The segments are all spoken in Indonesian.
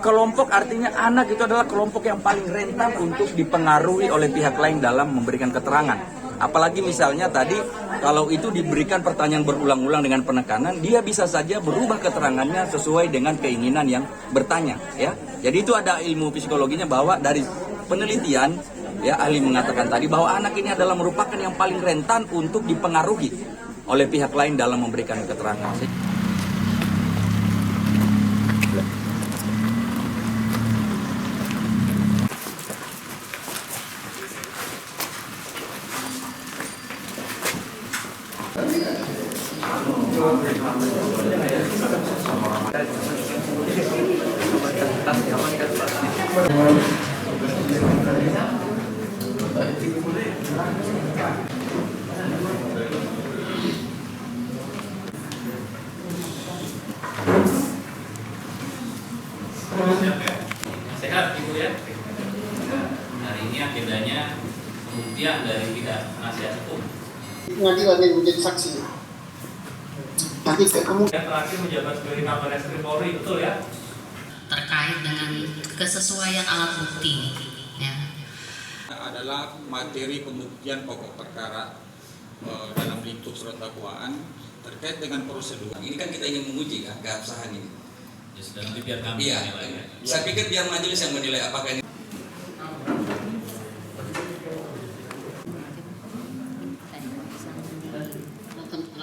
Kelompok artinya anak itu adalah kelompok yang paling rentan untuk dipengaruhi oleh pihak lain dalam memberikan keterangan. Apalagi misalnya tadi kalau itu diberikan pertanyaan berulang-ulang dengan penekanan, dia bisa saja berubah keterangannya sesuai dengan keinginan yang bertanya, ya. Jadi itu ada ilmu psikologinya bahwa dari penelitian, ya, ahli mengatakan tadi bahwa anak ini adalah merupakan yang paling rentan untuk dipengaruhi oleh pihak lain dalam memberikan keterangan. Sehat Ibu ya. Hari ini agendanya pembuktian dari pihak penasihat hukum. Pengadilan yang menjadi saksi. Nanti kamu Yang terakhir menjabat sebagai Kabar Reskrim Polri, betul ya? Terkait dengan kesesuaian alat bukti, ya. Adalah materi pembuktian pokok perkara dalam lingkup surat dakwaan terkait dengan prosedur. Ini kan kita ingin menguji kan keabsahan ini. Ya sudah, nanti biar kami menilai ya. Saya pikir biar majelis yang menilai apakah ini.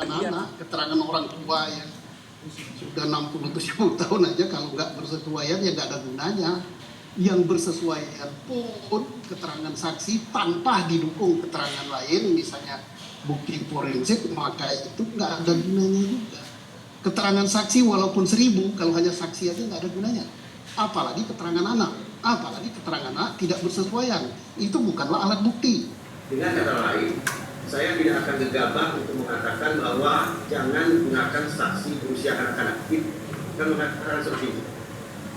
anak-anak, keterangan orang tua yang sudah 60-70 tahun aja kalau nggak bersesuaian ya nggak ada gunanya. Yang bersesuaian pun keterangan saksi tanpa didukung keterangan lain, misalnya bukti forensik, maka itu nggak ada gunanya juga. Keterangan saksi walaupun 1000, kalau hanya saksi aja nggak ada gunanya. Apalagi keterangan anak, apalagi keterangan anak tidak bersesuaian, itu bukanlah alat bukti. Dengan kata lain, saya tidak akan gegabah untuk mengatakan bahwa jangan gunakan saksi berusia anak-anak. Bukan mengatakan seperti itu.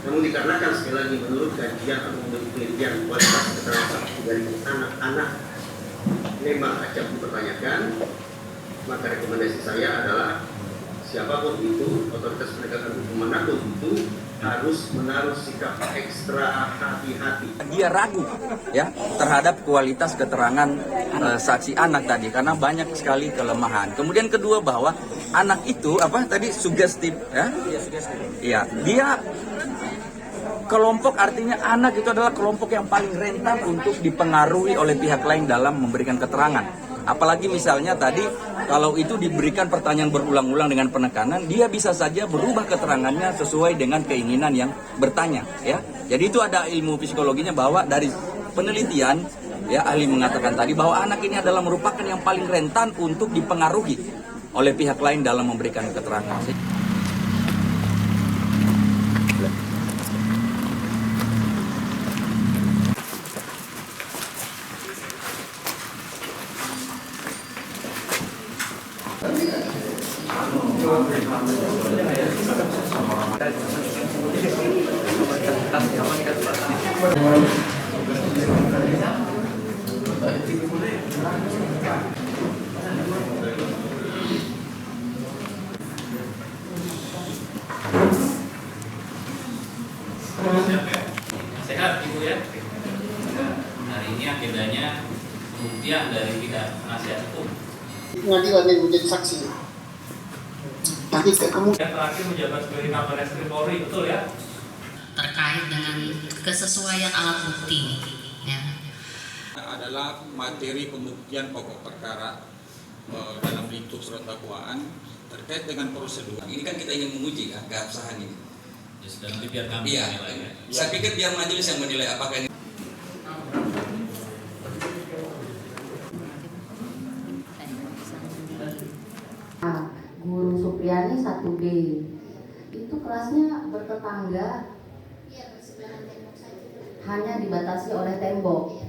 Namun dikarenakan sekali lagi menurut kajian atau menurut penelitian kualitas keterangan saksi dari anak-anak memang acap dipertanyakan, maka rekomendasi saya adalah siapapun itu, otoritas penegakan hukum manapun itu harus menaruh sikap ekstra hati-hati. Dia ragu ya terhadap kualitas keterangan saksi anak tadi karena banyak sekali kelemahan. Kemudian kedua bahwa anak itu sugestif ya. Iya, dia kelompok artinya anak itu adalah kelompok yang paling rentan untuk dipengaruhi oleh pihak lain dalam memberikan keterangan. Apalagi misalnya tadi kalau itu diberikan pertanyaan berulang-ulang dengan penekanan, dia bisa saja berubah keterangannya sesuai dengan keinginan yang bertanya, ya. Jadi itu ada ilmu psikologinya bahwa dari penelitian, ya, ahli mengatakan tadi bahwa anak ini adalah merupakan yang paling rentan untuk dipengaruhi oleh pihak lain dalam memberikan keterangan. Sehat Ibu ya. Hari ini agendanya pembuktian dari pihak penasihat hukum. Pengadilan yang menjadi saksi. Nanti kamu Yang terakhir menjabat sebagai Kabar Reskrim Polri, betul ya? Terkait dengan kesesuaian alat bukti, ya. Adalah materi pembuktian pokok perkara dalam lingkup surat dakwaan terkait dengan prosedur. Ini kan kita ingin menguji kan keabsahan ini. Ya sudah, nanti biar kami menilai ya. Saya pikir biar majelis yang menilai apakah ini. Guru Supriyani 1B itu kelasnya bertetangga, hanya dibatasi oleh tembok.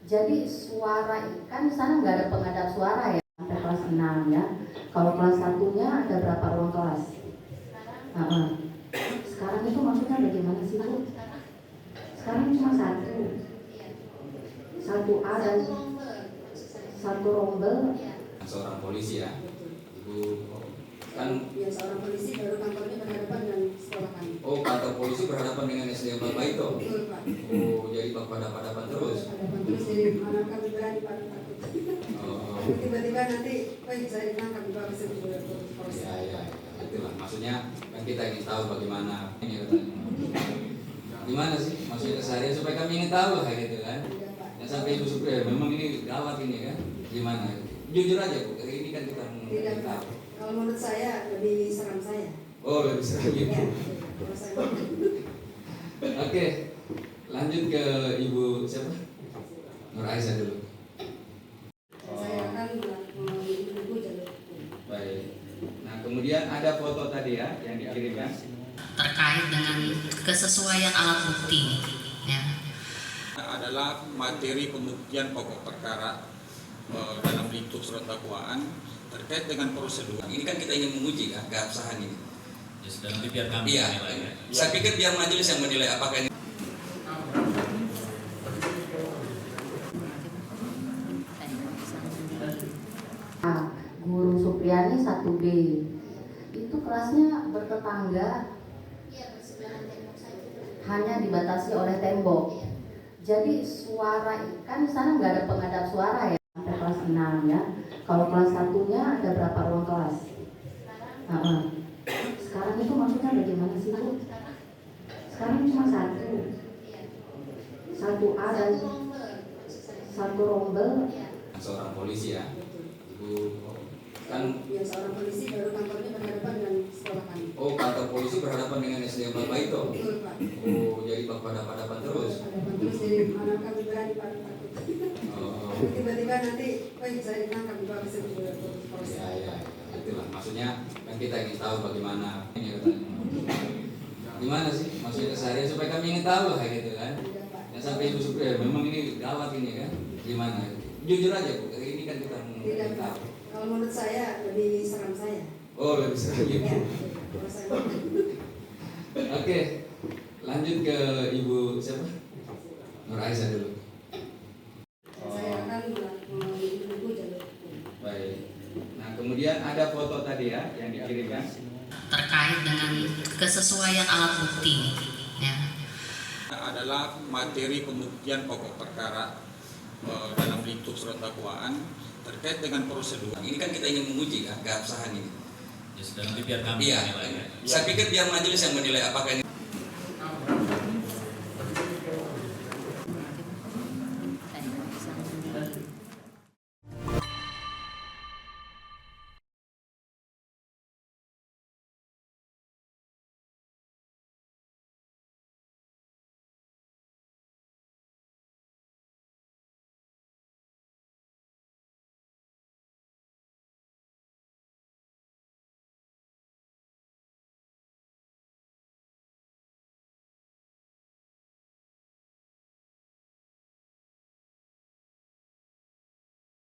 Jadi suara kan di sana nggak ada pengadap suara ya sampai kelas 6 ya. Kalau kelas 1-nya ada berapa ruang kelas? Sekarang itu maksudnya bagaimana sih Bu? Sekarang cuma satu A dan satu rombel. Seorang polisi ya, Ibu kan ya seorang polisi baru kantornya berhadapan dengan sekolah kami. Oh, kantor polisi berhadapan dengan SDM Bapak itu. Betul Pak. Oh, jadi Bapak hadapan terus. Hadapan terus jadi anak kami berani Pak takut. Oh, Tiba-tiba nanti, saya ditangkap di bawah sebuah polisi. ya, itulah. Maksudnya kan kita ingin tahu bagaimana ini katanya. Gimana sih? Maksudnya keseharian supaya kami ingin tahu kayak gitu kan. Tidak Pak. Ya sampai Ibu Supri, memang ini gawat ini kan. Gimana? Jujur aja Bu, ini kan kita mau Tidak Pak. Kalau menurut saya lebih seram saya. Oh, lebih serang gitu. Ya. Kalau saya Oke, lanjut ke Ibu siapa? Nur Aisyah dulu. saya akan menunggu jalur hukum. Baik. Nah, kemudian ada foto tadi ya yang dikirimkan. Terkait dengan kesesuaian alat bukti, ya. Adalah materi pembuktian pokok perkara dalam bentuk surat dakwaan terkait dengan prosedur. Ini kan kita ingin menguji kan keabsahan ini. Ya sudah, nanti biar kami Iya. menilai ya. Saya pikir biar majelis yang menilai apakah ini. Nah, Guru Supriyani 1B itu kelasnya bertetangga, hanya dibatasi oleh tembok. Jadi suara kan di sana nggak ada pengadap suara ya sampai kelas 6 ya. Kalau kelas 1-nya ada berapa ruang kelas? Sekarang itu maksudnya bagaimana sih Bu? Sekarang cuma satu A dan satu rombel. Seorang polisi ya. Ibu kan Yang seorang polisi baru kantornya berhadapan dengan sekolah kami. oh, kantor polisi berhadapan dengan SDM Bapak itu. Betul Pak. Oh, jadi Bapak hadapan terus. Hadapan terus jadi anak kami berani Pak takut. Oh, Tiba-tiba nanti, saya ditangkap di bawah sebuah polisi. ya, itulah. Maksudnya kan kita ingin tahu bagaimana ini katanya. Gimana sih? Maksudnya keseharian supaya kami ingin tahu kayak gitu kan. Tidak Pak. Ya sampai Ibu Supri, memang ini gawat ini kan. Gimana? Jujur aja Bu, ini kan kita mau Tidak Pak. Kalau menurut saya lebih seram saya. Oh, lebih serang gitu. Ya. Kalau saya Oke, lanjut ke Ibu siapa? Nur Aisyah dulu. saya akan menunggu jalur hukum. Baik. Nah, kemudian ada foto tadi ya yang dikirimkan. Terkait dengan kesesuaian alat bukti, ya. Adalah materi pembuktian pokok perkara dalam bentuk surat dakwaan terkait dengan prosedur. Ini kan kita ingin menguji kan keabsahan ini. Ya sudah, nanti biar kami Iya. menilai ya. Saya pikir biar majelis yang menilai apakah ini.